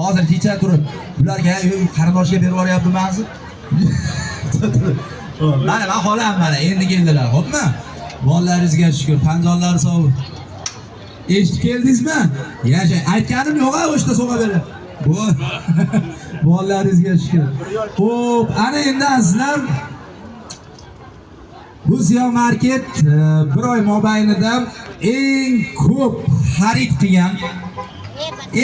hozir kecha turib ularga qarindoshga berib yuboryapmiz. Mana men xolam mana endi keldilar, xo'pmi? Bolalaringizga shukr, panjonlar sog'. Eshitib keldingizmi? Yasha, aytganim yo'q-a, o'shda so'ga berib. Bolalaringizga shukr. Xo'p, ana endi sizlar bu Ziyo Market bir oy mobaynida eng ko'p xarid qilgan,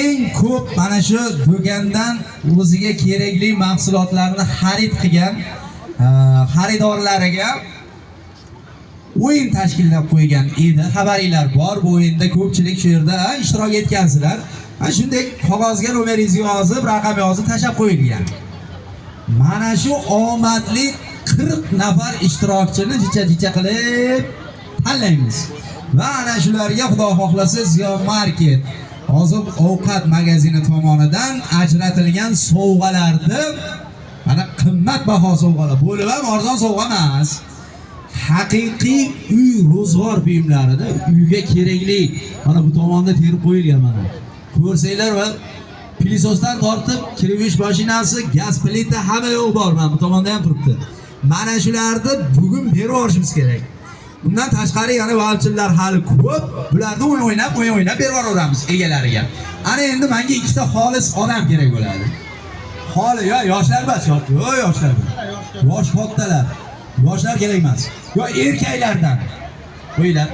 eng ko'p mana shu do'kondan o'ziga kerakli mahsulotlarni xarid qilgan xaridorlariga o'yin tashkillab qo'ygan edi. Xabaringlar bor, bu o'yinda ko'pchilik shu yerda ishtirok etgansizlar. Mana shunday qog'ozga nomeringizni yozib, raqam yozib tashab qo'yilgan. Mana shu omadli 40 nafar ishtirokchini jicha qilib tanlaymiz. Va ana shularga xudo xohlasa Ziyo Market oziq ovqat magazini tomonidan ajratilgan sovg'alarni, mana qimmatbaho sovg'alar, bo'lib ham arzon sovg'a emas. Haqiqiy uy ro'zg'or buyumlarida uyga kerakli mana bu tomonda terib qo'yilgan mana. Ko'rsanglar va pilisosdan tortib kirish mashinasi, gaz plita hamma yo'q bor, mana bu tomonda ham turibdi. Mana shularni bugun berib yuborishimiz kerak. Bundan tashqari yana valchillar hali ko'p. Bularni o'ynab berib yuboramiz egalariga. Ana endi menga ikkita xolis odam kerak bo'ladi. Yo yoshlar emas, yoshlar. Yosh kattalar. Yoshlar kerak emas. Yo erkaklardan. Qo'yinglar.